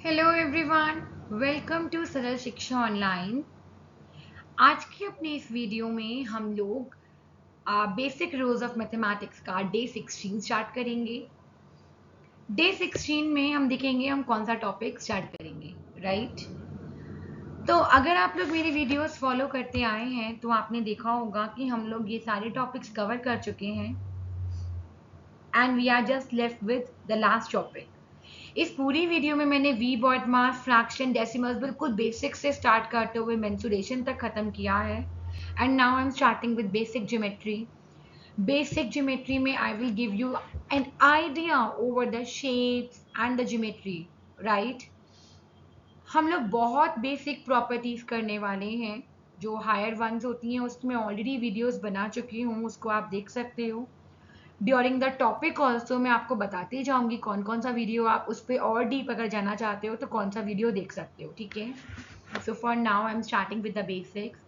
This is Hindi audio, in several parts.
हेलो एवरीवन, वेलकम टू सरल शिक्षा ऑनलाइन। आज की अपने इस वीडियो में हम लोग बेसिक रूल्स ऑफ मैथमेटिक्स का डे 16 स्टार्ट करेंगे। डे 16 में हम देखेंगे हम कौन सा टॉपिक स्टार्ट करेंगे, राइट? तो अगर आप लोग मेरी वीडियोस फॉलो करते आए हैं तो आपने देखा होगा कि हम लोग ये सारे टॉपिक्स कवर कर चुके हैं and we are just left with the last topic. इस पूरी वीडियो में मैंने V BODMAS, fraction, decimals बिल्कुल बेसिक से स्टार्ट करते हुए मेंसुरेशन तक खत्म किया है and now I am starting with basic geometry. Basic geometry में I will give you an idea over the shapes and the geometry, right? हम लोग बहुत बेसिक प्रॉपर्टीज करने वाले हैं। जो हायर वंस होती हैं उसमें ऑलरेडी वीडियोस बना चुकी हूँ, उसको आप देख सकते हो। ड्यूरिंग द टॉपिक ऑल्सो मैं आपको बताती जाऊंगी कौन कौन सा वीडियो आप उस पर और डीप अगर जाना चाहते हो तो कौन सा वीडियो देख सकते हो, ठीक है? So for now I am starting with the basics.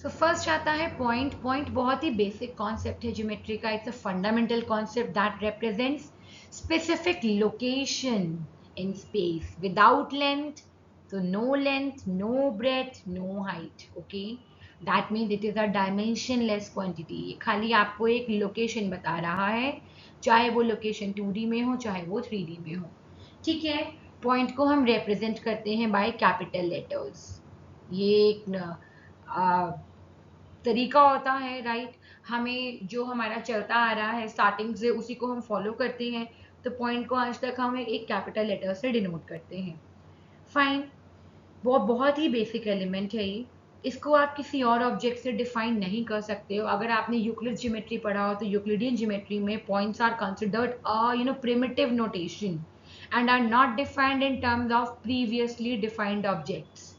So first आता है पॉइंट। पॉइंट बहुत ही बेसिक कॉन्सेप्ट है ज्योमेट्री का। It's a fundamental concept that represents specific location in space without length. So no length, no breadth, no height. Okay, that means it is a dimensionless quantity. ये खाली आपको एक लोकेशन बता रहा है, चाहे वो लोकेशन 2D में हो चाहे वो 3D में हो, ठीक है? पॉइंट को हम रिप्रेजेंट करते हैं बाय कैपिटल लेटर्स। ये एक तरीका होता है, राइट? हमें जो हमारा चलता आ रहा है स्टार्टिंग से उसी को हम फॉलो करते हैं। तो पॉइंट को आज तक हम एक कैपिटल लेटर से डिनोट करते हैं। फाइन। वो बहुत ही बेसिक एलिमेंट है ये। इसको आप किसी और ऑब्जेक्ट से डिफाइन नहीं कर सकते हो। अगर आपने यूक्लिड ज्योमेट्री पढ़ा हो तो यूक्लिडियन ज्योमेट्री में points are considered primitive notation and are not defined in terms of previously defined objects,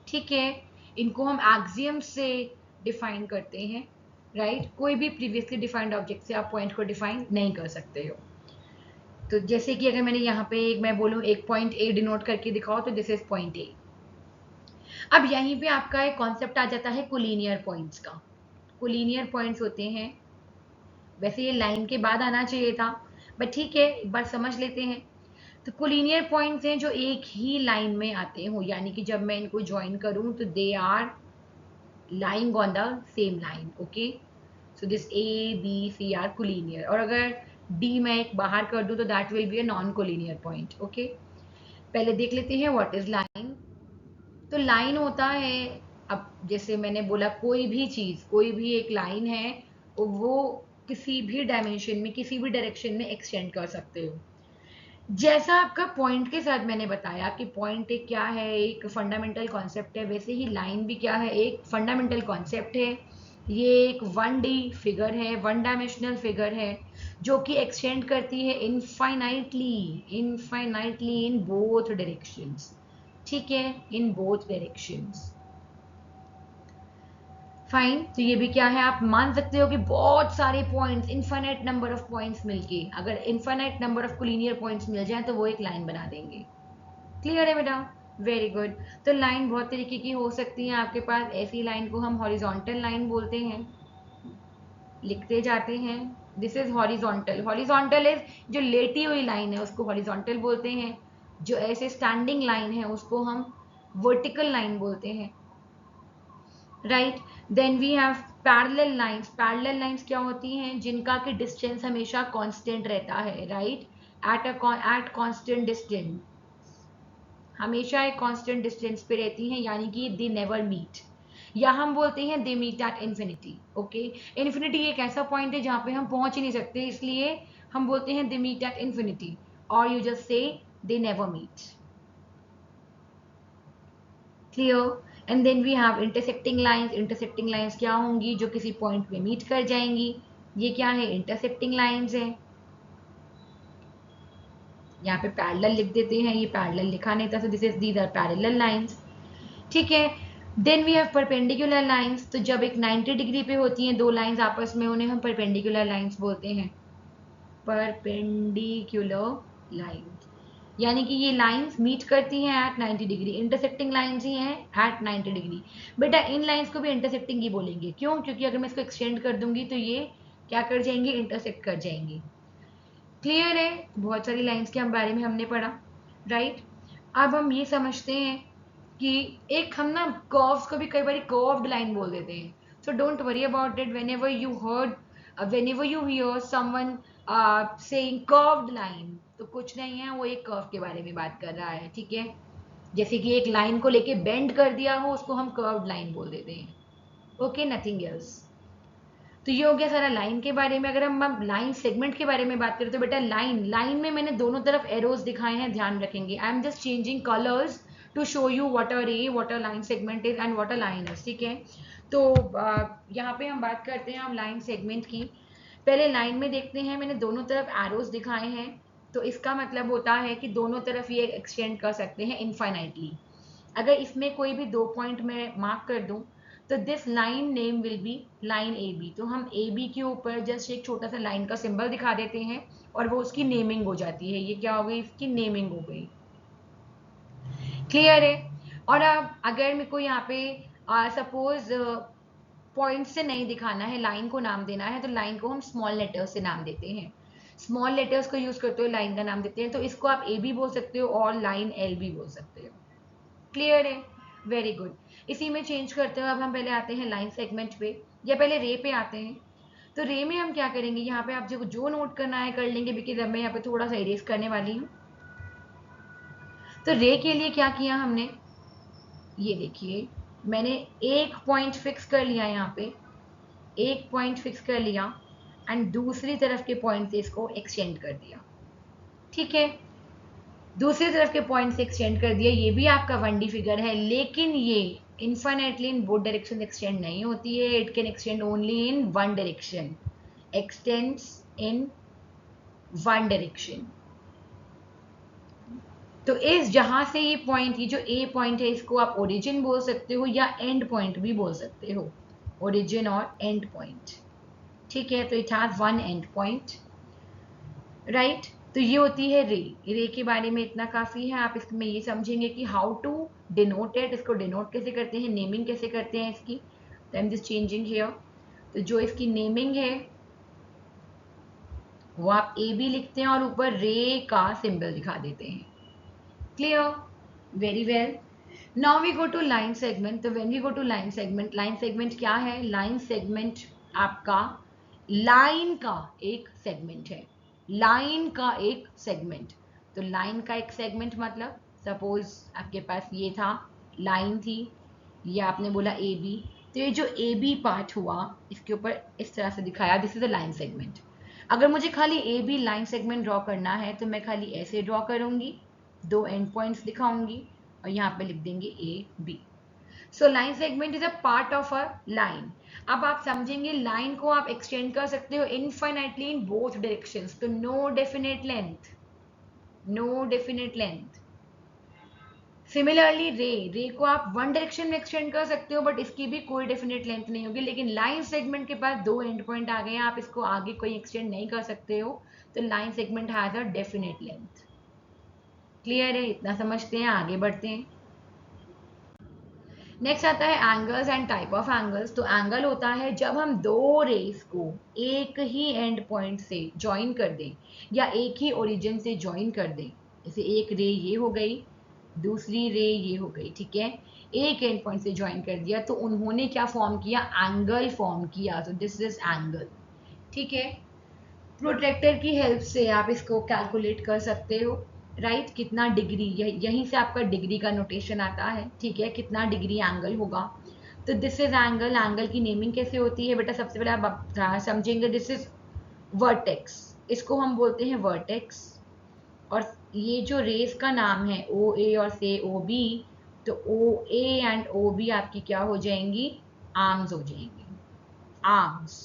ठीक है? इनको हम एक्सियम से डिफाइन करते हैं, राइट? कोई भी प्रीवियसली डिफाइंड ऑब्जेक्ट से आप पॉइंट को डिफाइन नहीं कर सकते हो। तो जैसे कि अगर मैंने यहाँ पे मैं बोलूँ एक पॉइंट ए डिनोट करके दिखाओ तो दिस इज पॉइंट ए। अब यहीं पे आपका एक कॉन्सेप्ट आ जाता है कोलिनियर पॉइंट्स का। कोलिनियर पॉइंट्स होते हैं, वैसे ये लाइन के बाद आना चाहिए था बट ठीक है, एक बार समझ लेते हैं। तो कोलिनियर पॉइंट्स हैं जो एक ही लाइन में आते हो, यानी कि जब मैं इनको ज्वाइन करूं तो they are lying on the same line. Okay, so this A B C are collinear. और अगर डी मैं एक बाहर कर दूं तो that will be a non collinear point. Okay, पहले देख लेते हैं व्हाट इज लाइन। तो लाइन होता है, अब जैसे मैंने बोला कोई भी चीज, कोई भी एक लाइन है, वो किसी भी डायमेंशन में किसी भी डायरेक्शन में एक्सटेंड कर सकते हो। जैसा आपका पॉइंट के साथ मैंने बताया कि पॉइंट एक क्या है, एक फंडामेंटल कॉन्सेप्ट है, वैसे ही लाइन भी क्या है, एक फंडामेंटल कॉन्सेप्ट है। ये एक 1D फिगर है, वन डायमेंशनल फिगर है जो कि एक्सटेंड करती है infinitely, infinitely in both directions, ठीक है? इन बोथ डायरेक्शंस। फाइन। तो ये भी क्या है, आप मान सकते हो कि बहुत सारे points, infinite number of points मिलके, अगर infinite number of collinear points मिल जाए तो वो एक लाइन बना देंगे। क्लियर है बेटा? Very good. तो लाइन बहुत तरीके की हो सकती है आपके पास। ऐसी लाइन को हम हॉरिजॉन्टल लाइन बोलते हैं, लिखते जाते हैं। This is horizontal. Horizontal is जो लेटी हुई लाइन है उसको हॉरिजॉन्टल बोलते हैं। जो ऐसे स्टैंडिंग लाइन है उसको हम वर्टिकल लाइन बोलते हैं, right? Then we have parallel lines. Parallel lines क्या होती हैं? जिनका कि डिस्टेंस हमेशा कांस्टेंट रहता है, राइट? एट कांस्टेंट डिस्टेंस, हमेशा एक कांस्टेंट डिस्टेंस पे रहती हैं, यानी कि दे नेवर मीट, या हम बोलते हैं they meet at infinity. Okay, infinity एक ऐसा पॉइंट है जहां पे हम पहुंच ही नहीं सकते, इसलिए हम बोलते हैं दे मीट एट इन्फिनिटी, और you just say they never meet. Clear? And then we have intersecting lines. Intersecting lines क्या होंगी? जो किसी पॉइंट पे मीट कर जाएंगी। ये क्या है? इंटरसेक्टिंग लाइंस है। यहाँ पे पैरेलल लिख देते हैं, ये पैरेलल लिखा नहीं था, so this is these are parallel lines, ठीक है? Then we have perpendicular lines. तो जब एक 90 डिग्री पे होती हैं दो लाइंस आपस में, उन्हें हम परपेंडिकुलर लाइंस बोलते हैं। परपेंडिकुलर लाइंस, यानी कि ये लाइंस मीट करती हैं एट 90 डिग्री। इंटरसेक्टिंग लाइंस ही हैं एट 90 डिग्री। बेटा इन लाइंस को भी इंटरसेक्टिंग ही बोलेंगे, क्यों? क्योंकि अगर मैं इसको एक्सटेंड कर दूंगी तो ये क्या कर जाएंगे? इंटरसेक्ट कर जाएंगे। क्लियर है? बहुत सारी लाइंस के बारे में हमने पढ़ा। राइट। अब हम ये समझते हैं कि एक हम ना कर्व्स को भी कई बार कर्व्ड लाइन बोल देते हैं, सो don't worry about it whenever you here someone saying curved line, तो कुछ नहीं है, वो एक कर्व के बारे में बात कर रहा है, ठीक है। जैसे कि एक लाइन को लेके बेंड कर दिया हो, उसको हम कर्व्ड लाइन बोल देते हैं, ओके, नथिंग एल्स। तो ये हो गया सारा लाइन के बारे में। अगर हम लाइन सेगमेंट के बारे में बात करें तो बेटा लाइन लाइन में मैंने दोनों तरफ एरोज दिखाए हैं, ध्यान रखेंगे। I am just changing colours to show you what a ray, what a line segment is and what a line is, ठीक है। तो यहाँ पे हम बात करते हैं हम लाइन सेगमेंट की। पहले लाइन में देखते हैं, मैंने दोनों तरफ एरोज दिखाए हैं, तो इसका मतलब होता है कि दोनों तरफ ये एक्सटेंड कर सकते हैं इनफाइनाइटली। अगर इसमें कोई भी 2 पॉइंट में मार्क कर दूं, तो this line name will be line A B. तो हम ए बी के ऊपर जस्ट एक छोटा सा लाइन का सिंबल दिखा देते हैं और वो उसकी नेमिंग हो जाती है। ये क्या हो गई, इसकी नेमिंग हो गई, क्लियर है। और अब अगर मेरे को यहाँ पे सपोज पॉइंट से नहीं दिखाना है, लाइन को नाम देना है, तो लाइन को हम स्मॉल लेटर्स से नाम देते हैं, स्मॉल लेटर्स को यूज करते हुए लाइन का नाम देते हैं। तो इसको आप ए बी बोल सकते हो और लाइन एल भी बोल सकते हो, क्लियर है, वेरी गुड। इसी में चेंज करते हुए अब हम पहले आते हैं लाइन सेगमेंट पे, या पहले रे पे आते हैं। तो रे में हम क्या करेंगे, यहाँ पे आप जो नोट करना है कर लेंगे, बिकॉज अब मैं यहाँ पे थोड़ा सा इरेज करने वाली हूँ। तो रे के लिए क्या किया हमने, ये देखिए, मैंने एक पॉइंट फिक्स कर लिया यहाँ पे, एक पॉइंट फिक्स कर लिया एंड दूसरी तरफ के पॉइंट से इसको एक्सटेंड कर दिया, ठीक है। दूसरी तरफ के पॉइंट से एक्सटेंड कर दिया, ये भी आपका 1D फिगर है, लेकिन ये infinitely in both direction extend नहीं होती है, it can extend only in one direction, x tends in one direction. तो इस जहां से ये पॉइंट, ये जो ए पॉइंट है, इसको आप ओरिजिन बोल सकते हो या एंड पॉइंट भी बोल सकते हो, ओरिजिन और एंड पॉइंट, ठीक है। तो it has one and point, right. तो ये होती है रे। रे के बारे में इतना काफी है, आप इसमें ये समझेंगे कि हाउ टू डिनोट इट, इसको डिनोट कैसे करते हैं, नेमिंग कैसे करते हैं इसकी। तो I am just changing here. तो जो इसकी नेमिंग है वो आप ए बी लिखते हैं और ऊपर रे का सिंबल दिखा देते हैं, clear, very well. Now we go to line segment. तो when we go to line segment, line segment क्या है, लाइन सेगमेंट आपका लाइन का एक सेगमेंट है, लाइन का एक सेगमेंट। तो लाइन का एक सेगमेंट मतलब सपोज आपके पास ये था, लाइन थी, ये आपने बोला ए बी, तो ये जो ए बी पार्ट हुआ इसके ऊपर इस तरह से दिखाया, this is a line segment. अगर मुझे खाली A B line segment draw करना है तो मैं खाली ऐसे ड्रॉ करूंगी, दो एंड पॉइंट्स दिखाऊंगी और यहाँ पे लिख देंगे A B. So line segment is a part of a line. अब आप समझेंगे लाइन को आप एक्सटेंड कर सकते हो इनफाइनाइटली इन बोथ डायरेक्शंस, तो no definite length, no definite length. Similarly ray, ray को आप वन डायरेक्शन में एक्सटेंड कर सकते हो बट इसकी भी कोई डेफिनेट लेंथ नहीं होगी। लेकिन लाइन सेगमेंट के पास दो एंड पॉइंट आ गए हैं, आप इसको आगे कोई एक्सटेंड नहीं कर सकते हो, तो line segment has a definite length, clear है, इतना समझते हैं, आगे बढ़ते हैं। नेक्स्ट आता है angles and type of angles. तो एंगल होता है जब हम दो रेस को एक ही एंड पॉइंट से ज्वाइन कर दें या एक ही ओरिजिन से ज्वाइन कर दें। जैसे एक रे ये हो गई, दूसरी रे ये हो गई, ठीक है, एक एंड पॉइंट से ज्वाइन कर दिया तो उन्होंने क्या फॉर्म किया, एंगल फॉर्म किया, तो दिस इज एंगल, ठीक है। प्रोट्रैक्टर की हेल्प से आप इसको कैलकुलेट कर सकते हो, राइट, कितना डिग्री, यहीं से आपका डिग्री का नोटेशन आता है, ठीक है, कितना डिग्री एंगल होगा। तो दिस इज एंगल, एंगल की नेमिंग कैसे होती है बेटा, सबसे पहले आप समझेंगे, दिस इज वर्टेक्स, इसको हम बोलते हैं वर्टेक्स। और ये जो रेस का नाम है ओ ए और से ओ बी, तो ओ ए एंड ओ बी आपकी क्या हो जाएंगी, आर्म्स हो जाएंगी, आर्म्स।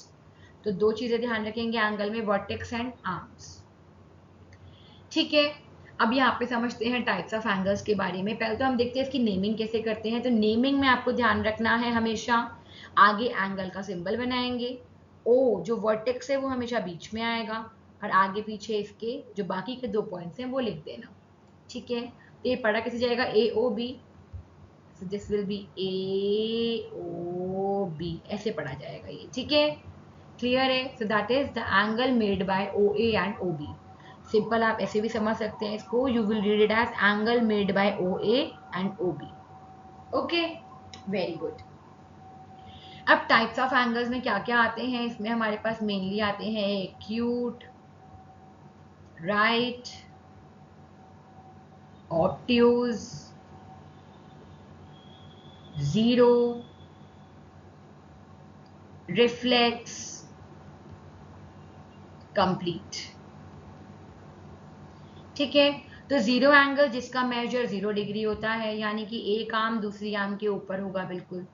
तो दो चीजें ध्यान रखेंगे एंगल में, वर्टेक्स एंड आर्म्स, ठीक है। अब यहाँ पे समझते हैं टाइप्स ऑफ एंगल्स के बारे में। पहले तो हम देखते हैं इसकी नेमिंग कैसे करते हैं। तो नेमिंग में आपको ध्यान रखना है, हमेशा आगे एंगल का सिंबल बनाएंगे, ओ जो वर्टेक्स है वो हमेशा बीच में आएगा और आगे पीछे इसके जो बाकी के दो पॉइंट्स हैं वो लिख देना, ठीक है। तो ये पढ़ा कैसे जाएगा, A O B, this will be A O B, ऐसे पढ़ा जाएगा ये, ठीक है, क्लियर है। So that is the angle made by O A and O B. Simple आप ऐसे भी समझ सकते हैं इसको, you will read it as angle made by O A and O B. Okay, very good. अब टाइप्स ऑफ एंगल्स में क्या क्या आते हैं, इसमें हमारे पास मेनली आते हैं acute, right, obtuse, zero, reflex, complete. ठीक है, तो जीरो एंगल जिसका मेजर 0 डिग्री होता है, यानी कि एक आर्म दूसरी आर्म के ऊपर होगा बिल्कुल,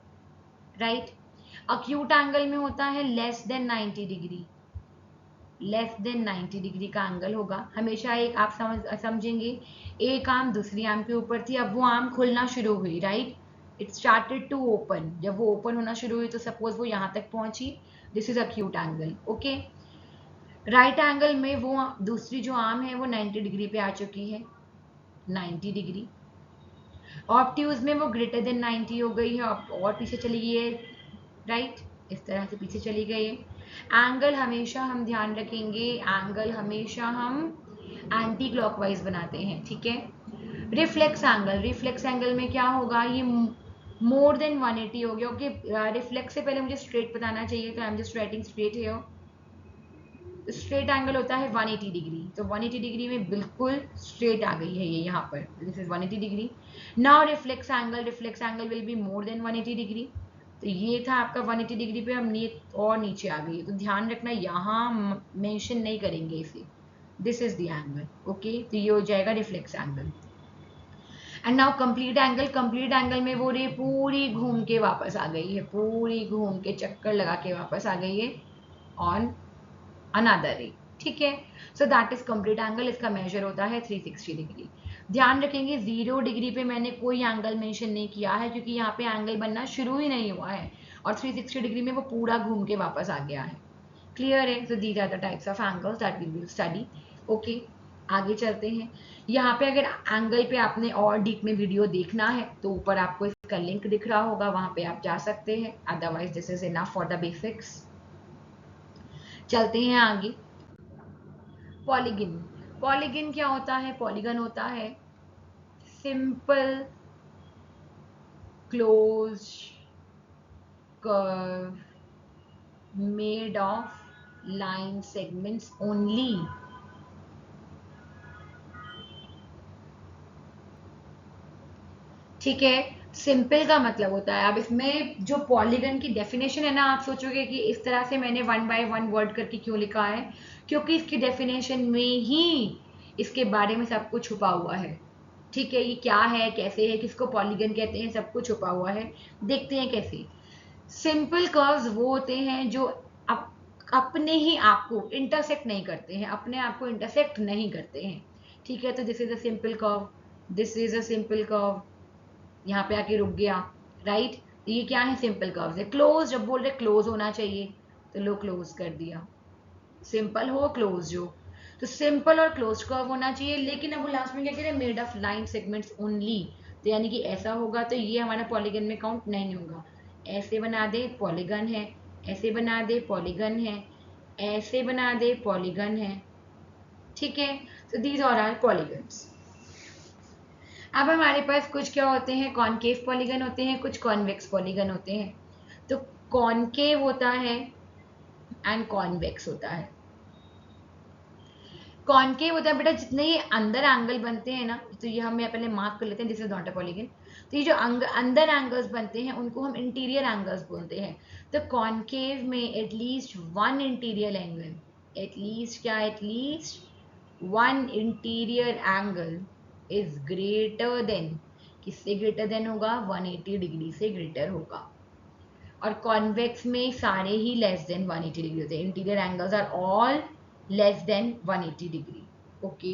राइट। अक्यूट एंगल में होता है less than 90 degree, less than 90 degree का एंगल होगा हमेशा। एक आप समझेंगे, एक आर्म दूसरी आर्म के ऊपर थी, अब वो आर्म खुलना शुरू हुई, right, it started to open, जब वो ओपन होना शुरू हुई तो सपोज वो यहाँ तक पहुंची, this is acute angle. Okay, right angle में वो दूसरी जो आर्म है वो 90 डिग्री पे आ चुकी है, 90 डिग्री। ऑब्ट्यूज में वो ग्रेटर देन 90 हो गई है और पीछे चली गई है, राइट, इस तरह से पीछे चली गई है। एंगल हमेशा हम ध्यान रखेंगे, एंगल हमेशा हम एंटी क्लॉकवाइज बनाते हैं, ठीक है। रिफ्लेक्स एंगल, रिफ्लेक्स एंगल में क्या होगा, ये मोर देन 180 हो गया। ओके, रिफ्लेक्स से पहले मुझे स्ट्रेट बताना चाहिए, तो I am just writing straight here. Straight angle होता है 180 डिग्री, तो 180 डिग्री में बिल्कुल स्ट्रेट आ गई है ये यहाँ पर, this is 180 degree. Now reflex angle, reflex angle will be more than 180 degree, तो ये था आपका 180 डिग्री पे, हम और नीचे आ गई, तो ध्यान रखना यहाँ मेंशन नहीं करेंगे इसे, this is the angle. Okay, तो ये हो जाएगा reflex angle. And now complete angle, complete angle में वो रे पूरी घूम के वापस आ गई है, पूरी घूम के चक्कर लगा के वापस आ गई है ऑन अनदर रे, ठीक है। So that is complete angle, इसका मेजर होता है 360 डिग्री। ध्यान रखेंगे 0 डिग्री पे मैंने कोई एंगल मेंशन नहीं किया है, क्योंकि यहाँ पे एंगल बनना शुरू ही नहीं हुआ है, और 360 डिग्री में वो पूरा घूम के वापस आ गया है। क्लियर है? So these are the types of angles that we will study. Okay, आगे चलते हैं। यहाँ पे अगर एंगल पे आपने और डीप में वीडियो देखना है तो ऊपर आपको इसका लिंक दिख रहा होगा, वहां पे आप जा सकते हैं, otherwise this is enough for the basics. चलते हैं आगे। पॉलीगन, पॉलीगन क्या होता है, पॉलीगन होता है simple close curve made of line segments only. ठीक है, सिंपल का मतलब होता है, अब इसमें जो पॉलीगन की डेफिनेशन है ना, आप सोचोगे कि इस तरह से मैंने 1 बाय 1 वर्ड करके क्यों लिखा है, क्योंकि इसकी डेफिनेशन में ही इसके बारे में सब कुछ छुपा हुआ है। ठीक है, ये क्या है, कैसे है, किसको पॉलीगन कहते हैं, सब कुछ छुपा हुआ है। देखते हैं कैसे। सिंपल कर्व्स वो होते हैं जो अपने ही आप को इंटरसेक्ट नहीं करते हैं, अपने आप को इंटरसेक्ट नहीं करते हैं। ठीक है, तो this is a simple curve, this is a simple curve, यहाँ पे आके रुक गया, राइट। तो ये क्या है, सिंपल कर्व्स है। क्लोज, जब बोल रहे क्लोज होना चाहिए तो लो क्लोज कर दिया, सिंपल हो क्लोज हो, तो सिंपल और क्लोज कर्व होना चाहिए। लेकिन अब वो लास्ट में क्या कह रहे हैं, made of line segments only, तो यानी कि ऐसा होगा तो ये हमारा पॉलीगन में काउंट नहीं होगा। ऐसे बना दे पॉलीगन है, ऐसे बना दे पॉलीगन है, ऐसे बना दे पॉलीगन है, ठीक है। तो दीज आर आर पॉलीगन्स। अब हमारे पास कुछ क्या होते हैं, कॉनकेव पॉलीगन होते हैं, कुछ कॉन्वेक्स पॉलीगन होते हैं। तो कॉनकेव होता है एंड कॉन्वेक्स होता है। कॉनकेव होता है बेटा, जितने ये अंदर एंगल बनते हैं ना, तो ये हम यहाँ पहले मार्क कर लेते हैं, this is not a polygon. तो ये जो अंदर एंगल्स बनते हैं उनको हम इंटीरियर एंगल्स बोलते हैं। तो कॉनकेव में at least one interior angle, at least क्या, at least one interior angle is greater than, किससे ग्रेटर देन होगा, 180 डिग्री से ग्रेटर होगा। और कॉन्वेक्स में सारे ही लेस देन 180 डिग्री होते हैं, interior angles are all less than 180 degree. Okay,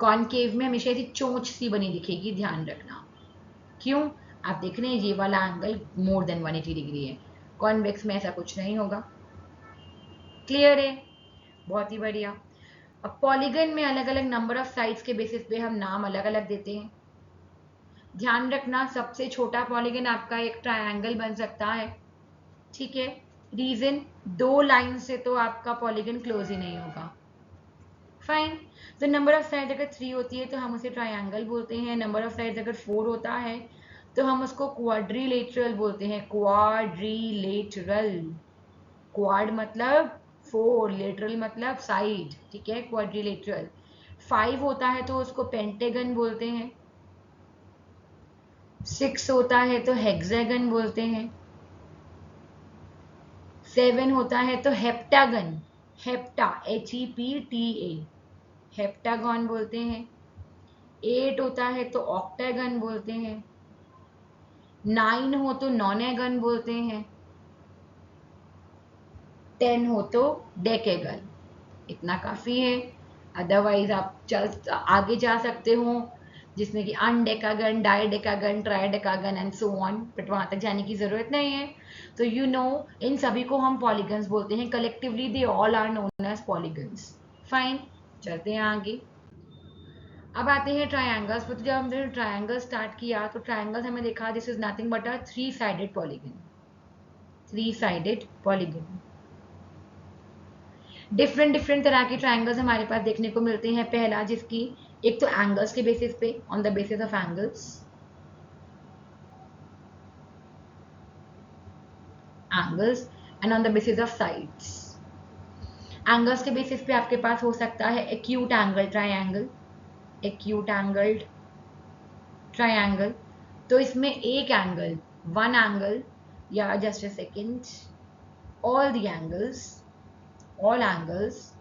concave में हमेशा ऐसी चोंच सी बनी दिखेगी, ध्यान रखना। क्यों, आप देख रहे हैं ये वाला एंगल मोर देन 180 डिग्री है, कॉन्वेक्स में ऐसा कुछ नहीं होगा। क्लियर है? बहुत ही बढ़िया। अब पॉलीगन में अलग अलग नंबर ऑफ साइड्स के बेसिस पे हम नाम अलग अलग देते हैं। ध्यान रखना, सबसे छोटा पॉलीगन आपका एक ट्रायंगल बन सकता है, ठीक है, रीजन, 2 लाइन से तो आपका पॉलीगन क्लोज ही नहीं होगा। फाइन। तो नंबर ऑफ साइड अगर 3 होती है तो हम उसे ट्रायंगल बोलते हैं। नंबर ऑफ साइड अगर 4 होता है तो हम उसको क्वाड्रिलेटरल बोलते हैं। क्वाड्रिलेटरल, क्वाड मतलब 4, लेटरल मतलब साइड, ठीक है, क्वाड्रिलेटरल। 5 होता है तो उसको पेंटागन बोलते हैं। 6 होता है तो हेक्सागन बोलते हैं। 7 होता है तो हेप्टागन, हेप्टा HEPTA, हेप्टागन बोलते हैं। 8 होता है तो ऑक्टागन बोलते हैं। 9 हो तो नॉनेगन बोलते हैं। 10 हो तो डेकेगन। इतना काफी है। अदरवाइज आप चल आगे जा सकते हो, जिसमें कि अनडेकागन, डाइडेकागन, ट्राइडेकागन एंड सो ऑन, बट वहां तक जाने की जरूरत नहीं है। तो यू नो इन सभी को हम पॉलीगन्स बोलते हैं। Collectively they all are known as polygons. Fine, चलते हैं आगे। अब आते हैं ट्रायंगल्स पर। तो जब हमने ट्रायंगल स्टार्ट किया तो ट्रायंगल्स हमें देखा this is nothing but a 3-साइडेड पॉलीगन। 3-साइडेड पॉलीगन। डिफरेंट डिफरेंट तरह के ट्रायंगल्स हमारे पास देखने को मिलते हैं। पहला जिसकी, एक तो एंगल्स के बेसिस पे, on the basis of angles, angles and on the basis of sides. Angles के बेसिस पे आपके पास हो सकता है acute angle triangle, acute angled triangle. तो इसमें एक एंगल, वन एंगल, या just a second, all the angles, all angles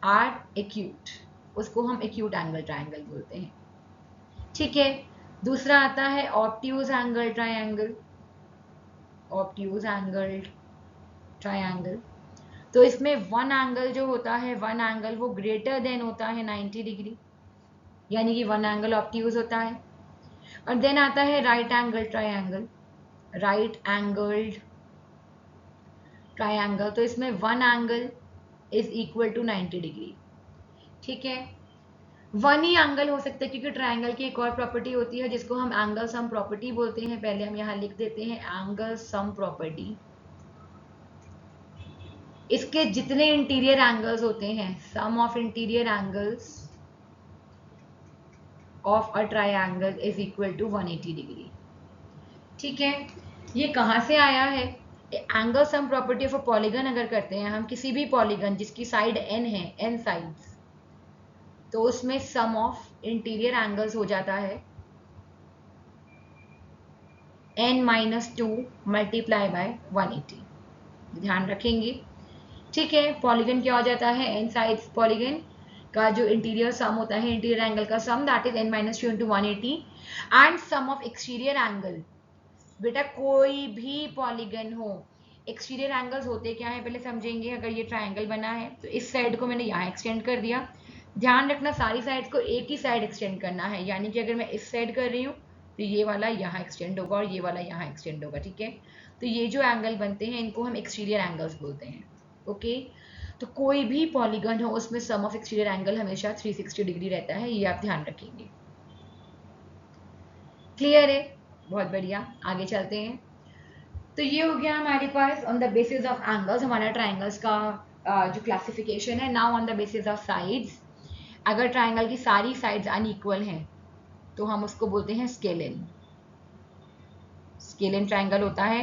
are acute, उसको हम एक्यूट एंगल ट्रायंगल बोलते हैं। ठीक है। दूसरा आता है obtuse angle triangle, obtuse angle triangle. तो इसमें वन एंगल जो होता है, वन एंगल वो ग्रेटर देन होता है 90 डिग्री, यानी कि वन एंगल ऑब्ट्यूज होता है। और देन आता है right angle triangle, right angled triangle. तो इसमें one angle is equal to 90 degree. ठीक है। वन ही एंगल हो सकता है, क्योंकि ट्रायंगल की एक और प्रॉपर्टी होती है जिसको हम एंगल सम प्रॉपर्टी बोलते हैं। पहले हम यहाँ लिख देते हैं एंगल सम प्रॉपर्टी। इसके जितने इंटीरियर एंगल्स होते हैं, sum of interior angles of a triangle is equal to 180 degree. ठीक है। ये कहाँ से आया है? Angle sum property of a polygon अगर करते हैं हम, किसी भी पॉलीगन जिसकी साइड n है, n साइड्स, तो उसमें सम ऑफ इंटीरियर एंगल्स हो जाता है n-2 मल्टीप्लाई बाय 180। ध्यान रखेंगे। ठीक है। पॉलीगन क्या हो जाता है? n साइड्स पॉलीगन का जो इंटीरियर सम होता है, इंटीरियर एंगल का sum, that is n-2 into 180 and sum of exterior angle. बेटा कोई भी पॉलीगन हो, एक्सटीरियर एंगल्स होते क्या है पहले समझेंगे। अगर ये ट्रायंगल बना है तो इस साइड को मैंने यहाँ एक्सटेंड कर दिया। ध्यान रखना सारी साइड्स को एक ही साइड एक्सटेंड करना है, यानी कि अगर मैं इस साइड कर रही हूँ तो ये वाला यहाँ एक्सटेंड होगा और ये वाला यहाँ एक्सटेंड होगा। ठीक है। तो ये जो एंगल बनते हैं इनको हम एक्सटीरियर एंगल्स बोलते हैं। ओके। तो कोई भी पॉलीगन हो उसमें सम ऑफ एक्सटीरियर एंगल हमेशा 360 डिग्री रहता है, ये आप ध्यान रखेंगे। क्लियर है? बहुत बढ़िया, आगे चलते हैं। तो ये हो गया हमारे pass on the basis of angles हमारा ट्राइंगल्स का जो क्लासिफिकेशन है। Now on the basis of sides, अगर ट्राइंगल की सारी साइड्स अनइक्वल हैं तो हम उसको बोलते हैं स्केलिन। स्केलिन ट्राइंगल होता है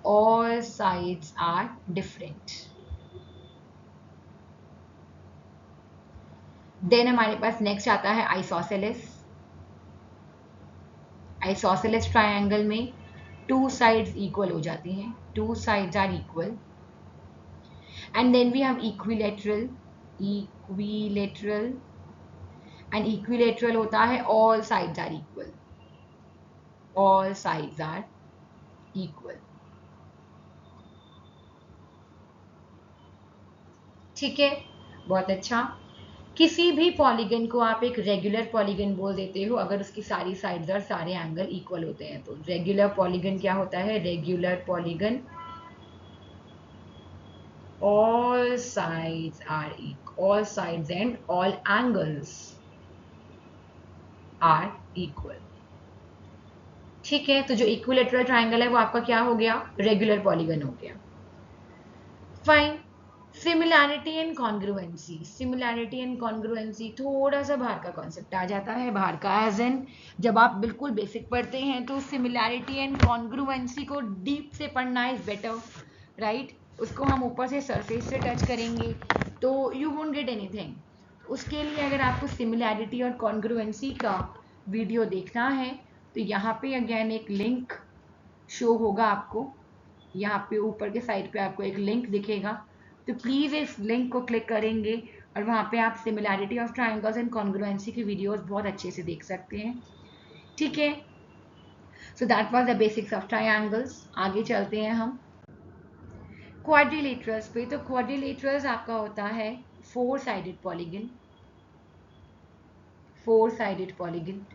all sides are different. Then हमारे पास नेक्स्ट आता है आइसोसेलेस। आइसोसेलेस ट्राइंगल में टू साइड्स इक्वल हो जाती हैं, two sides are equal. And then we have equilateral, equilateral, and equilateral होता है all sides are equal, all sides are equal। ठीक है, बहुत अच्छा। किसी भी पॉलीगन को आप एक रेगुलर पॉलीगन बोल देते हो अगर उसकी सारी साइड्स और सारे एंगल इक्वल होते हैं। तो रेगुलर पॉलीगन क्या होता है? Regular polygon all sides are equal, all sides and all angles are equal। ठीक है। तो जो इक्विलेटरल ट्राइंगल है वो आपका क्या हो गया? रेगुलर पॉलीगन हो गया। Fine. Similarity and congruency, similarity and congruency थोड़ा सा बाहर का कॉन्सेप्ट आ जाता है। बाहर का एज इन जब आप बिल्कुल बेसिक पढ़ते हैं तो सिमिलैरिटी एंड कॉन्ग्रुएंसी को डीप से पढ़ना इज बेटर, राइट। उसको हम ऊपर से सरफेस से टच करेंगे तो यू वोंट गेट एनीथिंग। उसके लिए अगर आपको सिमिलैरिटी और कॉन्ग्रुएंसी का वीडियो देखना है तो यहाँ पे अगेन एक लिंक शो होगा आपको, यहाँ पे ऊपर के साइड पे आपको एक लिंक दिखेगा, तो प्लीज इस लिंक को क्लिक करेंगे और वहाँ पे आप similarity of triangles and congruency की वीडियोस बहुत अच्छे से देख सकते हैं, ठीक है। So that was the basics of triangles. आगे चलते हैं हम क्वाड्रिलेटरल्स पे। तो क्वाड्रिलेटरल्स आपका होता है four sided polygon, four sided polygon.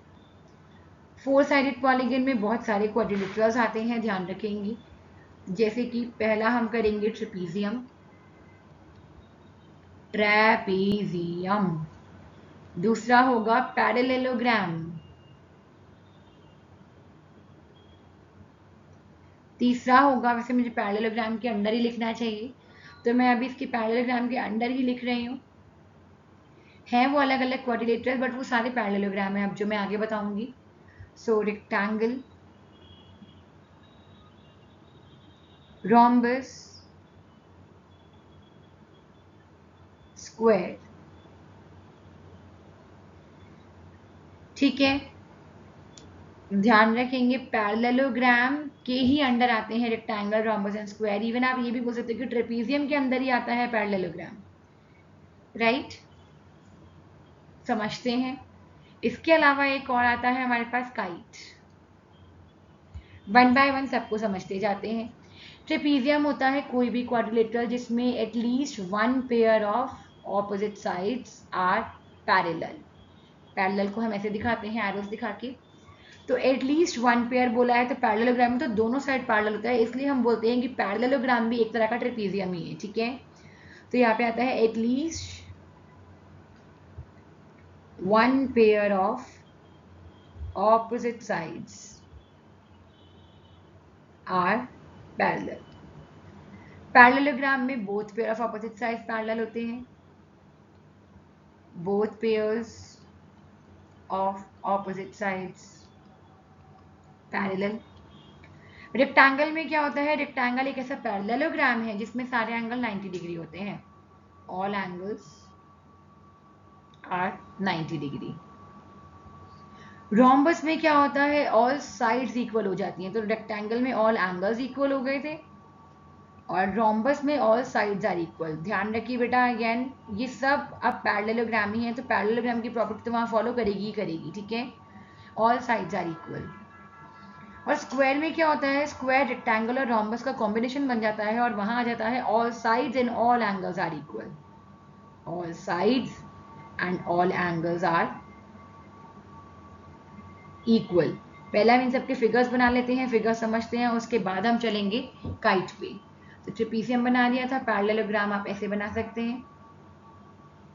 Four sided polygon में बहुत सारे क्वाड्रिलेटरल्स आते हैं, ध्यान रखेंगे। जैसे कि पहला हम करेंगे ट्रेपीजियम, ट्रेपीजियम। दूसरा होगा पैरेललोग्राम, तीसरा होगा, वैसे मुझे पैरेललोग्राम के अंडर ही लिखना चाहिए तो मैं अभी इसके पैरेललोग्राम के अंडर ही लिख रही हूँ। हैं वो अलग अलग क्वाड्रिलेटरल बट वो सारे पैरेललोग्राम है अब जो मैं आगे बताऊंगी। सो रेक्टेंगल, rhombus, स्क्वायर, ठीक है। ध्यान रखेंगे पैरेललोग्राम के ही अंडर आते हैं rectangle, rhombus and square. Even आप ये भी बोल सकते हो कि ट्रेपीजियम के अंदर ही आता है पैरेललोग्राम, राइट। समझते हैं। इसके अलावा एक और आता है हमारे पास काइट। वन बाय वन सबको समझते जाते हैं। ट्रेपीजियम होता है कोई भी क्वाड्रिलेटरल जिसमें at least one pair of opposite sides are parallel. Parallel को हम ऐसे दिखाते हैं एरोस दिखा के। तो एटलीस्ट वन पेयर बोला है तो पैरेललोग्राम में तो दोनों साइड पैरेलल होता है, इसलिए हम बोलते हैं कि पैरेललोग्राम भी एक तरह का ट्रेपीजियम ही है, ठीक है। तो यहाँ पे आता है at least one pair of opposite sides are parallel. Parallelogram में both pair of opposite sides parallel होते हैं, both pairs of opposite sides parallel. Rectangle में क्या होता है, रेक्टेंगल एक ऐसा पैरेललोग्राम है जिसमें सारे एंगल 90 डिग्री होते हैं, all angles are 90 degree. Rhombus में क्या होता है, ऑल साइड्स इक्वल हो जाती हैं। तो रेक्टेंगल में ऑल एंगल्स इक्वल हो गए थे और रोम्बस में ऑल साइड्स आर इक्वल। ध्यान रखिए बेटा, अगेन ये सब अब पैरेललोग्राम ही है तो पैरेललोग्राम की प्रॉपर्टी तो वहां फॉलो करेगी ही करेगी, ठीक है। All sides are equal. और स्क्वायर में क्या होता है, स्क्वायर रेक्टेंगल और रोम्बस का कॉम्बिनेशन बन जाता है और वहां आ जाता है all sides and all angles are equal, all sides and all angles are equal. पहला हम इन सबके फिगर्स बना लेते हैं, फिगर समझते हैं, उसके बाद हम चलेंगे काइट पे। तो ट्रेपीजियम बना दिया था, पैरेललोग्राम आप ऐसे बना सकते हैं,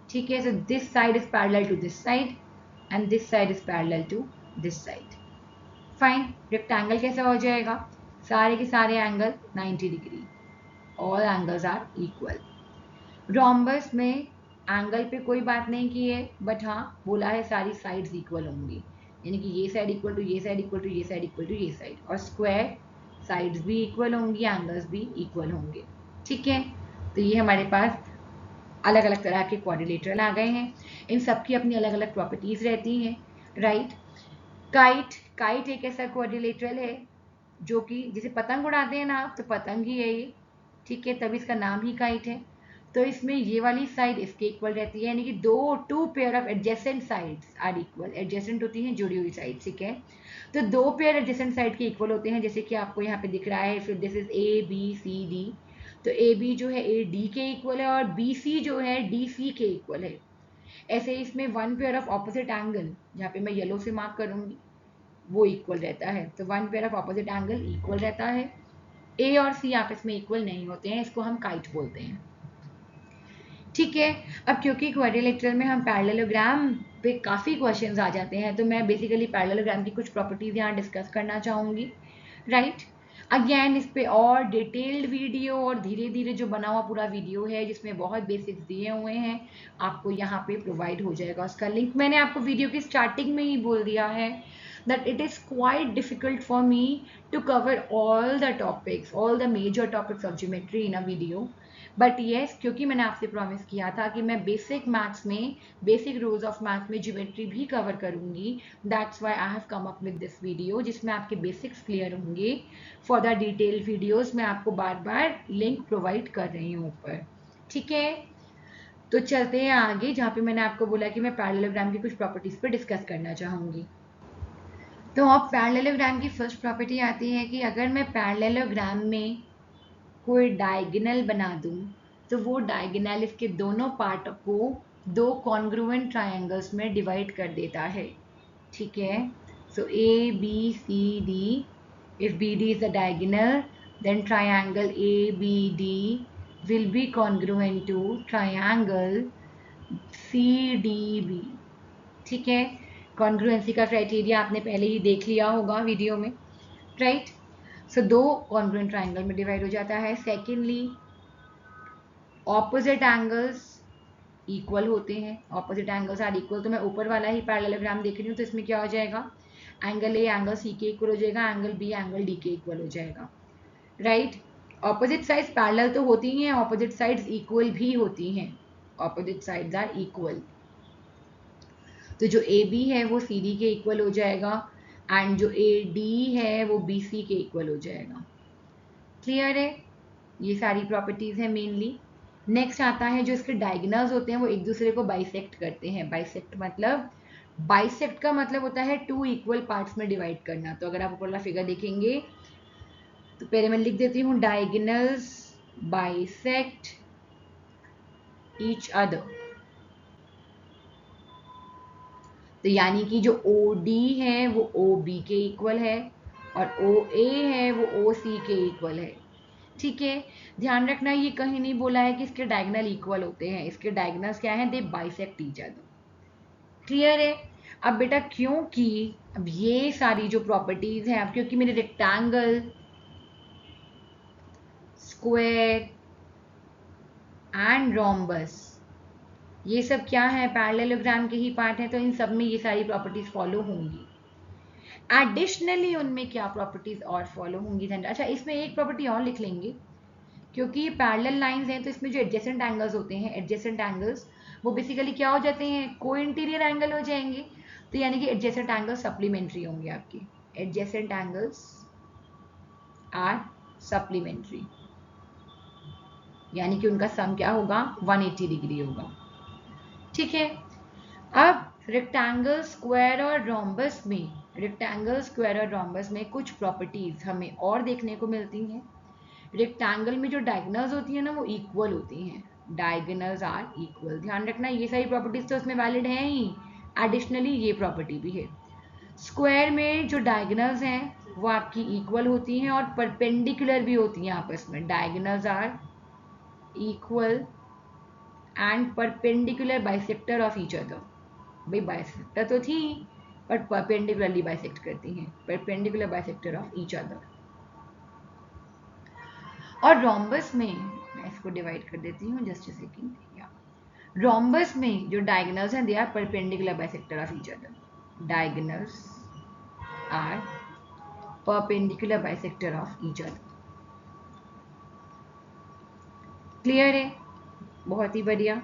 ठीक है। So this side is parallel to this side and this side is parallel to this side. Fine. Rectangle कैसा हो जाएगा, सारे के सारे angle 90 degree, all angles are equal. Rhombus में एंगल पे कोई बात नहीं की है बट हाँ बोला है सारी साइड्स इक्वल होंगी, यानी कि ये साइड इक्वल टू ये साइड इक्वल टू ये साइड इक्वल टू ये साइड। और स्क्वायर साइड्स भी इक्वल होंगी, एंगल्स भी इक्वल होंगे, ठीक है। तो ये हमारे पास अलग अलग तरह के क्वाड्रिलेटरल आ गए हैं, इन सबकी अपनी अलग अलग प्रॉपर्टीज रहती हैं, राइट। काइट, काइट एक ऐसा क्वाड्रिलेटरल है जो कि जिसे पतंग उड़ाते हैं ना आप, तो पतंग ही है ये, ठीक है, तभी इसका नाम ही काइट है। तो इसमें ये वाली साइड इसके इक्वल रहती है, यानी कि two pair of adjacent sides are equal. Adjacent होती हैं जुड़ी हुई साइड, ठीक है। तो दो पेयर एडजेसेंट साइड के इक्वल होते हैं, जैसे कि आपको यहाँ पे दिख रहा है। फिर this is A B C D, तो ए बी जो है ए डी के इक्वल है और बी सी जो है डी सी के इक्वल है। ऐसे इसमें one pair of opposite angle, जहाँ पे मैं येलो से मार्क करूंगी, वो इक्वल रहता है। तो one pair of opposite angle equal रहता है। ए और सी आपस में इक्वल नहीं होते हैं, इसको हम काइट बोलते हैं, ठीक है। अब क्योंकि क्वाड्रिलेटरल में हम पैरेललोग्राम पे काफ़ी क्वेश्चंस आ जाते हैं तो मैं बेसिकली पैरेललोग्राम की कुछ प्रॉपर्टीज यहाँ डिस्कस करना चाहूँगी, राइट। अगेन इस पे और डिटेल्ड वीडियो और धीरे धीरे जो बना हुआ पूरा वीडियो है जिसमें बहुत बेसिक्स दिए हुए हैं आपको यहाँ पे प्रोवाइड हो जाएगा उसका लिंक। मैंने आपको वीडियो की स्टार्टिंग में ही बोल दिया है that it is quite difficult for me to cover all the topics, all the major topics of geometry in a video. But yes क्योंकि मैंने आपसे प्रॉमिस किया था कि मैं बेसिक मैथ्स में बेसिक रूल्स ऑफ मैथ्स में ज्योमेट्री भी कवर करूंगी, that's why I have come up with this video जिसमें आपके बेसिक्स क्लियर होंगे। फॉर द डिटेल वीडियोस मैं आपको बार बार लिंक प्रोवाइड कर रही हूँ ऊपर, ठीक है। तो चलते हैं आगे जहाँ पे मैंने आपको बोला कि मैं पैरेललोग्राम की कुछ प्रॉपर्टीज पर डिस्कस करना चाहूंगी। तो अब पैरेललोग्राम की फर्स्ट प्रॉपर्टी आती है कि अगर मैं पैरेललोग्राम में कोई डायगोनल बना दूं तो वो डायगोनल इसके दोनों पार्ट को दो कॉन्ग्रुएंट ट्रायंगल्स में डिवाइड कर देता है, ठीक है। So A B C D, if B D is the diagonal then triangle ABD will be congruent to triangle CDB, ठीक है। कॉन्ग्रुएंसी का क्राइटेरिया आपने पहले ही देख लिया होगा वीडियो में, राइट। सो दो कॉन्ग्रुएंट ट्राइंगल में डिवाइड हो जाता है। सेकेंडली ऑपोजिट एंगल्स इक्वल होते हैं, ऑपोजिट एंगल्स आर इक्वल। तो मैं ऊपर वाला ही पैरेललोग्राम देख रही हूँ तो इसमें क्या हो जाएगा, एंगल ए एंगल सी के इक्वल हो जाएगा, एंगल बी एंगल डी के इक्वल हो जाएगा, राइट। ऑपोजिट साइड्स पैरेलल तो होती हैं, ऑपोजिट साइड्स इक्वल भी होती हैं, ऑपोजिट साइड्स आर इक्वल। तो जो ए बी है वो सी डी के इक्वल हो जाएगा एंड जो ए डी है वो बी सी के इक्वल हो जाएगा। क्लियर है, ये सारी प्रॉपर्टीज है मेनली। नेक्स्ट आता है जो इसके डायगोनल्स होते हैं वो एक दूसरे को बाइसेक्ट करते हैं। बाइसेक्ट मतलब, बाइसेक्ट का मतलब होता है टू इक्वल पार्ट्स में डिवाइड करना। तो अगर आप ऊपर वाला फिगर देखेंगे तो पहले मैं लिख देती हूँ डायगोनल्स बाइसेक्ट ईच अदर। तो यानी कि जो OD है वो OB के इक्वल है और OA है वो OC के इक्वल है, ठीक है। ध्यान रखना ये कहीं नहीं बोला है कि इसके डायगोनल इक्वल होते हैं, इसके डायगोनल्स क्या हैं, दे बाइसेक्ट ईच अदर। क्लियर है। अब बेटा क्योंकि अब ये सारी जो प्रॉपर्टीज हैं, अब क्योंकि मेरे रेक्टेंगल, स्क्वायर एंड रोम्बस ये सब क्या है, पैरेललोग्राम के ही पार्ट हैं, तो इन सब में ये सारी प्रॉपर्टीज फॉलो होंगी। एडिशनली उनमें क्या प्रॉपर्टीज और फॉलो होंगी, अच्छा इसमें एक प्रॉपर्टी और लिख लेंगे, क्योंकि ये पैरेलल लाइंस हैं तो इसमें जो एडजेसेंट एंगल्स होते हैं, एडजेसेंट एंगल्स वो बेसिकली क्या हो जाते हैं, को इंटीरियर एंगल हो जाएंगे। तो यानी कि एडजेसेंट एंगल्स सप्लीमेंट्री होंगे आपके, एडजेसेंट एंगल्स आर सप्लीमेंट्री, यानी कि उनका सम क्या होगा, 180 डिग्री होगा, ठीक है। अब रेक्टेंगल, स्क्वायर और रोम्बस में, रेक्टेंगल, स्क्वायर और रोम्बस में कुछ प्रॉपर्टीज हमें और देखने को मिलती हैं। रेक्टेंगल में जो डायगोनल्स होती है ना वो इक्वल होती हैं, डायगोनल्स आर इक्वल। ध्यान रखना ये सारी प्रॉपर्टीज तो उसमें वैलिड हैं ही, एडिशनली ये प्रॉपर्टी भी है। स्क्वायर में जो डायगोनल्स हैं वो आपकी इक्वल होती हैं और परपेंडिकुलर भी होती हैं आपस में, diagonals are equal and perpendicular bisector of each other. भाई बाइसेक्टर तो थी बट परपेंडिकुलरली बाइसेक्ट करती हैं, perpendicular bisector of each other. और रोम्बस में मैं इसको डिवाइड कर देती हूँ, जस्ट अ सेकंड, या रोम्बस में जो डायगोनल्स हैं they are perpendicular bisector of each other, diagonals are perpendicular bisector of each other. Clear है, बहुत ही बढ़िया।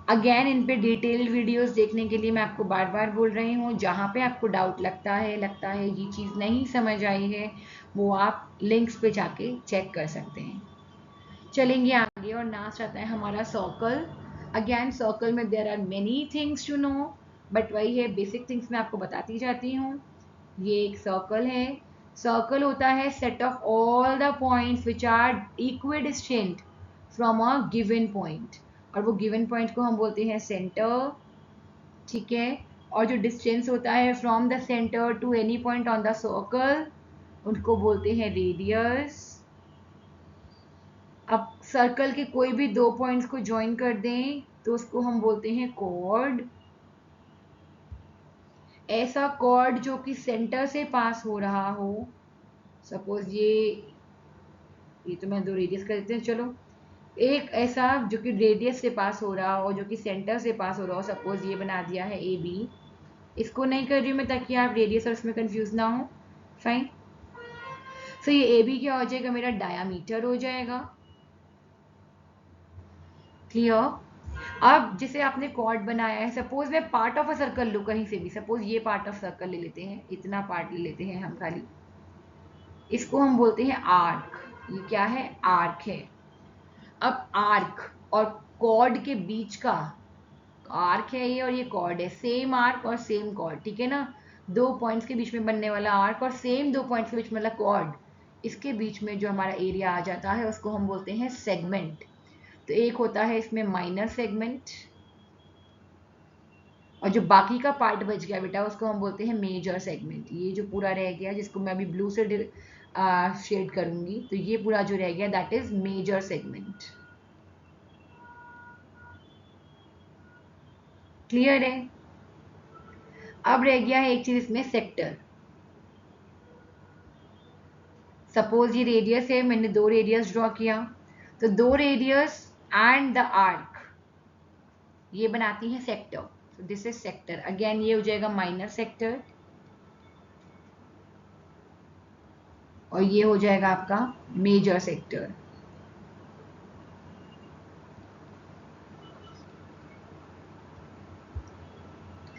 अगेन इन पे डिटेल्ड वीडियोस देखने के लिए मैं आपको बार बार बोल रही हूँ, जहाँ पे आपको डाउट लगता है ये चीज़ नहीं समझ आई है, वो आप लिंक्स पे जाके चेक कर सकते हैं। चलेंगे आगे और लास्ट आता है हमारा सर्कल। अगेन सर्कल में there are many things to know, but वही है बेसिक थिंग्स मैं आपको बताती जाती हूँ। ये एक सर्कल है, सर्कल होता है set of all the points which are equidistant from a given point, और वो गिवन पॉइंट को हम बोलते हैं सेंटर, ठीक है। और जो डिस्टेंस होता है from the centre to any point on the circle उनको बोलते हैं रेडियस। अब सर्कल के कोई भी दो पॉइंट्स को ज्वाइन कर दें तो उसको हम बोलते हैं कॉर्ड। ऐसा कॉर्ड जो कि सेंटर से पास हो रहा हो, सपोज ये ये तो मैं 2 रेडियस कर देते हैं। चलो एक ऐसा जो कि रेडियस से पास हो रहा हो, जो कि सेंटर से पास हो रहा हो, सपोज ये बना दिया है ए बी। इसको नहीं कर रही हूँ मैं ताकि आप रेडियस और इसमें कंफ्यूज ना हो। फाइन। सो ये ए बी क्या हो जाएगा, मेरा डायामीटर हो जाएगा। क्लियर। अब जिसे आपने कॉर्ड बनाया है, सपोज मैं पार्ट ऑफ अ सर्कल लूँ कहीं से भी, सपोज ये पार्ट ऑफ सर्कल ले लेते हैं, इतना पार्ट ले लेते हैं हम खाली, इसको हम बोलते हैं आर्क। ये क्या है, आर्क है। अब आर्क और कॉर्ड के बीच का, आर्क है ये और ये कॉर्ड है, सेम आर्क और सेम कॉर्ड, ठीक है ना। 2 पॉइंट्स के बीच में बनने वाला आर्क और सेम 2 पॉइंट्स के बीच में वाला कॉर्ड, इसके बीच में जो हमारा एरिया आ जाता है उसको हम बोलते हैं सेगमेंट। तो एक होता है इसमें माइनर सेगमेंट, और जो बाकी का पार्ट बच गया बेटा उसको हम बोलते हैं मेजर सेगमेंट। ये जो पूरा रह गया, जिसको मैं अभी ब्लू से शेड करूंगी, तो ये पूरा जो रह गया that is major segment. Clear है। अब रह गया है एक चीज इसमें, सेक्टर। सपोज ये रेडियस है, मैंने 2 रेडियस ड्रॉ किया, तो 2 रेडियस एंड द आर्क ये बनाती है सेक्टर। तो दिस इज सेक्टर। अगेन ये हो जाएगा माइनर सेक्टर, और ये हो जाएगा आपका मेजर सेक्टर।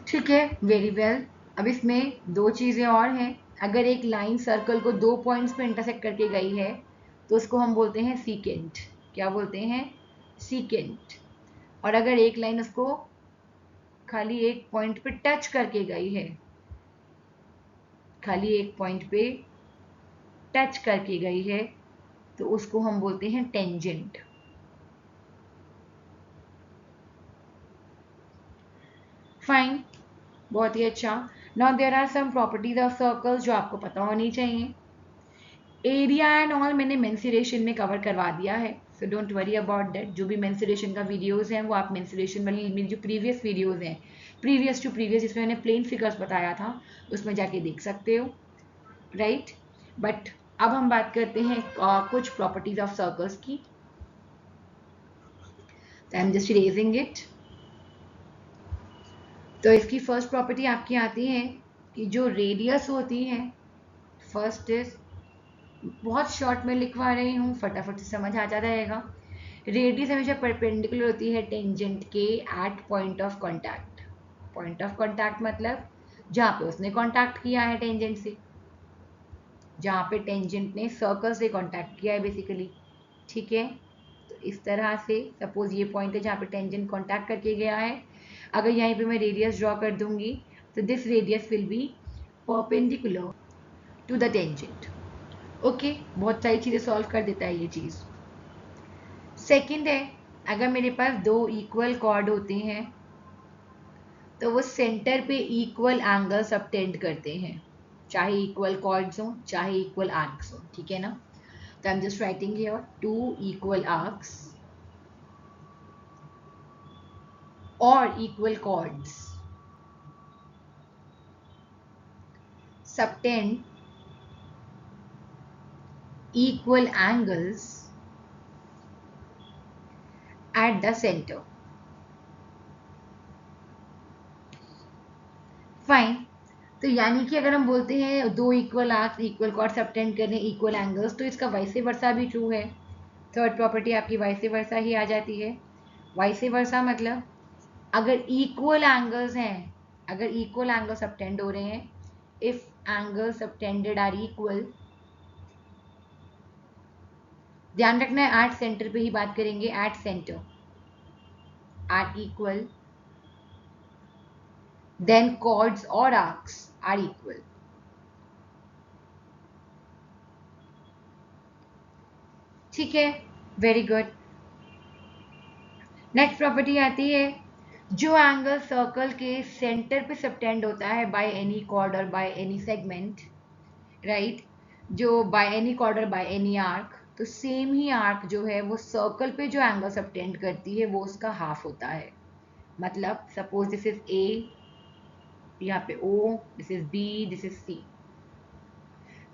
ठीक है, वेरी वेल। अब इसमें 2 चीजें और हैं। अगर एक लाइन सर्कल को 2 पॉइंट्स पे इंटरसेक्ट करके गई है तो उसको हम बोलते हैं सीकेंट। क्या बोलते हैं, सीकेंट। और अगर एक लाइन उसको खाली एक पॉइंट पे टच करके गई है, खाली एक पॉइंट पे टच करके गई है, तो उसको हम बोलते हैं टेंजेंट। फाइन, बहुत ही अच्छा। Now there are some properties of circles जो आपको पता होनी चाहिए। एरिया एंड ऑल मैंने मेंसुरेशन में कवर करवा दिया है, so don't worry about that. जो भी मेंसुरेशन का वीडियोस हैं वो आप मेंसुरेशन वाली मेरी जो प्रीवियस वीडियोस हैं, प्रीवियस टू प्रीवियस, जिसमें मैंने प्लेन फिगर्स बताया था, उसमें जाके देख सकते हो, राइट। बट अब हम बात करते हैं कुछ प्रॉपर्टीज ऑफ सर्कल्स की। आई एम जस्ट इरेजिंग इट। तो इसकी फर्स्ट प्रॉपर्टी आपकी आती है कि जो रेडियस होती है, फर्स्ट इज, बहुत शॉर्ट में लिखवा रही हूँ, फटाफट से समझ आ जाता रहेगा। रेडियस हमेशा परपेंडिकुलर होती है टेंजेंट के at point of contact. Point of contact मतलब जहाँ पे उसने कांटेक्ट किया है टेंजेंट से, जहाँ पे टेंजेंट ने सर्कल से कांटेक्ट किया है बेसिकली, ठीक है। तो इस तरह से सपोज ये पॉइंट है जहाँ पे टेंजेंट कांटेक्ट करके गया है, अगर यहीं पे मैं रेडियस ड्रॉ कर दूंगी तो this radius will be perpendicular to the tangent. Okay, बहुत सारी चीजें सॉल्व कर देता है ये चीज। सेकंड है, अगर मेरे पास 2 इक्वल कॉर्ड होते हैं तो वो सेंटर पे इक्वल एंगल सबटेंड करते हैं, चाहे इक्वल कॉर्ड्स हो चाहे इक्वल आर्क्स हो, ठीक है ना। तो I am just writing here 2 equal arcs और equal chords subtend equal angles at the center. Fine. तो यानी कि अगर हम बोलते हैं 2 equal arcs equal chord subtend कर रहे हैं इक्वल एंगल्स, तो इसका वाइसे वर्सा भी ट्रू है। थर्ड प्रॉपर्टी आपकी वाइसे वर्सा ही आ जाती है। वाइसे वर्सा मतलब अगर इक्वल एंगल्स हैं, अगर इक्वल एंगल सबटेंड हो रहे हैं, if angle subtended are equal, ध्यान रखना है एट सेंटर पे ही बात करेंगे, at centre, at equal, then chords or arcs are equal. ठीक है, वेरी गुड। नेक्स्ट प्रॉपर्टी आती है, जो एंगल सर्कल के सेंटर पे सबटेंड होता है बाय एनी कॉर्ड और बाय एनी सेगमेंट, राइट, जो बाय एनी कॉर्ड और बाय एनी आर्क, तो सेम ही आर्क जो है वो सर्कल पे जो एंगल सबटेंड करती है वो उसका हाफ होता है। मतलब सपोज दिस इज ए, यहाँ पे O, this is B, this is C।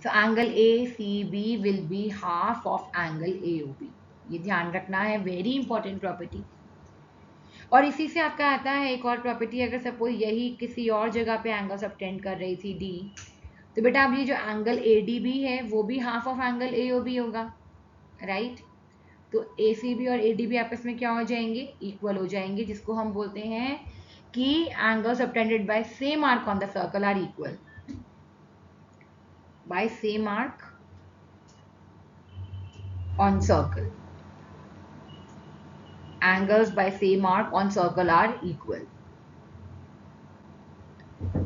So angle ACB will be half of angle AOB. ये ध्यान रखना है, वेरी इंपॉर्टेंट प्रॉपर्टी। और इसी से आपका आता है एक और प्रॉपर्टी, अगर सपोज यही किसी और जगह पे एंगल सबटेंड कर रही थी डी, तो बेटा अब ये जो एंगल ADB है वो भी हाफ ऑफ एंगल AOB होगा, राइट? तो ACB और ADB आपस में क्या हो जाएंगे? इक्वल हो जाएंगे, जिसको हम बोलते हैं कि angle subtended by same arc on the circle are equal, by same arc on circle. Angles by same arc on circle are equal.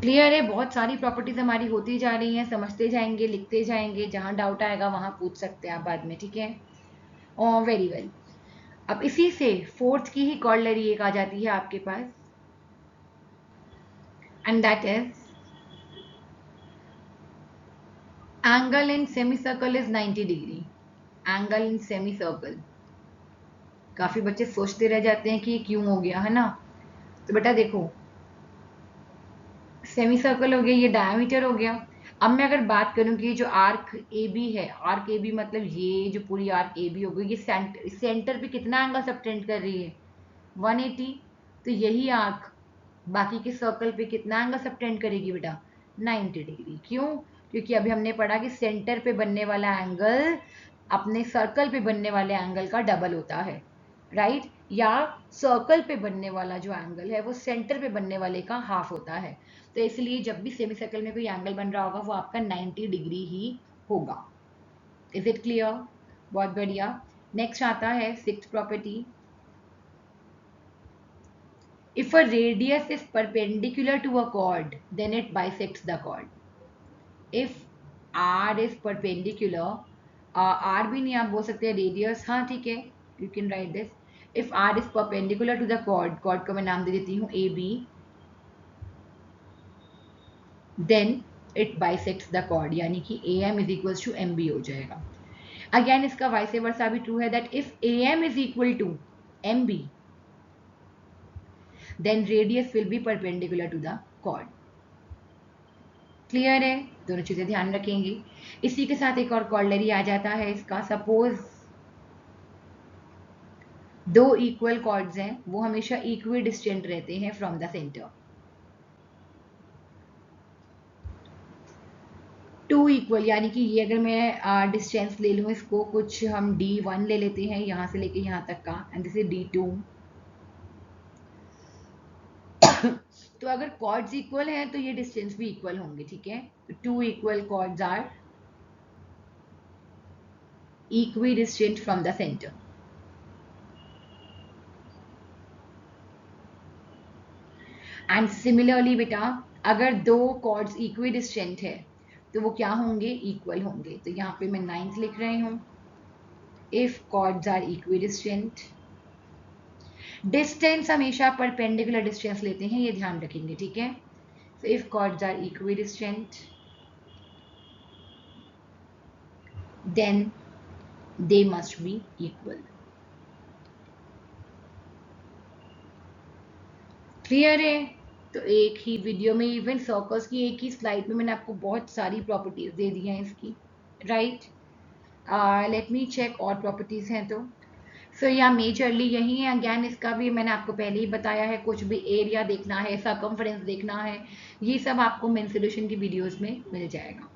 Clear है? बहुत सारी प्रॉपर्टीज हमारी होती जा रही हैं, समझते जाएंगे, लिखते जाएंगे, जहां डाउट आएगा वहां पूछ सकते हैं आप बाद में, ठीक है? और वेरी वेल। अब इसी से फोर्थ की ही कॉर्डलरी एक आ जाती है आपके पास, and that is angle in semicircle is 90 degree. Angle in semicircle, काफी बच्चे सोचते रह जाते हैं कि ये क्यों हो गया, है ना? तो बेटा देखो, सेमी सर्कल हो गया, ये डायमीटर हो गया। अब मैं अगर बात करूं कि जो आर्क ए बी है, आर्क ए बी मतलब ये जो पूरी आर्क ए बी हो गई, ये सेंटर पे कितना एंगल सबटेंड कर रही है? 180। तो यही आर्क बाकी के सर्कल पे कितना एंगल सबटेंड करेगी बेटा? 90 डिग्री। क्यों? क्योंकि अभी हमने पढ़ा कि सेंटर पे बनने वाला एंगल अपने सर्कल पे बनने वाले एंगल का डबल होता है, राइट? या सर्कल पे बनने वाला जो एंगल है वो सेंटर पे बनने वाले का हाफ होता है। तो इसलिए जब भी सेमी सर्कल में कोई एंगल बन रहा होगा वो आपका 90 डिग्री ही होगा। Is it clear? बहुत बढ़िया। नेक्स्ट आता है sixth property. If a radius is perpendicular to a chord, then it bisects the chord. If R is perpendicular, R भी नहीं आप बोल सकते रेडियस, हाँ ठीक है, you can write this. If R is perpendicular to the chord, chord को मैं नाम दे देती हूँ AB, then it bisects the chord, यानी कि AM is equals to MB हो जाएगा। Again इसका vice versa भी true है, that if AM is equal to MB, then radius will be perpendicular to the chord. Clear है? दोनों चीजें ध्यान रखेंगे। इसी के साथ एक और कॉर्डलरी आ जाता है इसका, सपोज दो इक्वल कॉर्ड्स हैं, वो हमेशा इक्वी डिस्टेंट रहते हैं from the centre. Two equal, यानी कि ये अगर मैं डिस्टेंस ले लूँ, इसको कुछ हम D1 ले लेते हैं, यहां से लेके यहां तक का, एंड दिस इज D2। तो अगर कॉर्ड्स इक्वल हैं तो ये डिस्टेंस भी इक्वल होंगे, ठीक है? Two equal chords are equidistant from the center. And similarly बेटा, अगर दो कॉर्ड्स इक्विडिस्टेंट है तो वो क्या होंगे? इक्वल होंगे। तो यहाँ पे मैं 9th लिख रही हूँ, if chords are equidistant, distance हमेशा परपेंडिकुलर डिस्टेंस लेते हैं, ये ध्यान रखेंगे, ठीक है? So if chords are equidistant, then they must be equal. Clear है? तो एक ही वीडियो में, इवन सर्कल्स की एक ही स्लाइड में मैंने आपको बहुत सारी प्रॉपर्टीज दे दी हैं इसकी, राइट? लेट मी चेक और प्रॉपर्टीज हैं तो सो या मेजरली यही है। अगैन इसका भी मैंने आपको पहले ही बताया है, कुछ भी एरिया देखना है, सर्कमफ्रेंस देखना है, ये सब आपको मेन सोल्यूशन की वीडियोस में मिल जाएगा।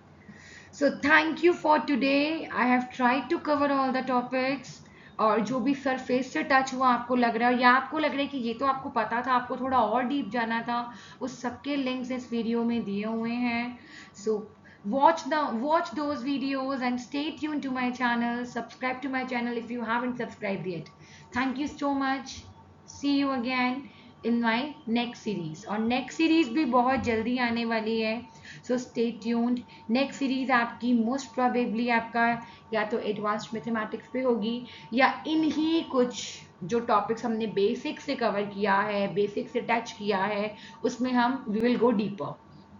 So thank you for today. I have tried to cover all the topics, और जो भी सरफेस से टच हुआ आपको लग रहा है या आपको लग रहा है कि ये तो आपको पता था, आपको थोड़ा और डीप जाना था, उस सबके लिंक्स इस वीडियो में दिए हुए हैं। सो watch those videos and stay tuned to my channel. Subscribe to my channel if you haven't subscribed yet. Thank you so much. See you again in my next series. और next series भी बहुत जल्दी आने वाली है, so stay tuned. next series आपकी most probably आपका या तो advanced mathematics पे होगी, या इन्हीं कुछ जो टॉपिक्स हमने बेसिक से कवर किया है, बेसिक से टच किया है, उसमें हम we will go deeper.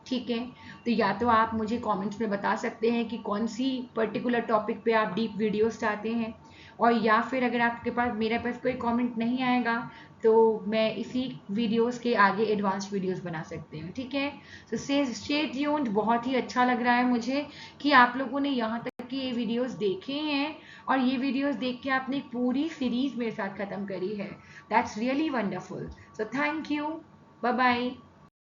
ठीक है? तो या तो आप मुझे कमेंट्स में बता सकते हैं कि कौन सी पर्टिकुलर टॉपिक पे आप डीप वीडियोस चाहते हैं, और या फिर अगर आपके पास मेरे पास कोई कमेंट नहीं आएगा तो मैं इसी वीडियोस के आगे एडवांस वीडियोस बना सकती हूँ, ठीक है। तो स्टे ट्यून्ड। बहुत ही अच्छा लग रहा है मुझे कि आप लोगों ने यहाँ तक कि ये वीडियोस देखे हैं और ये वीडियोस देख के आपने एक पूरी सीरीज मेरे साथ खत्म करी है। That's really wonderful. So thank you, bye bye.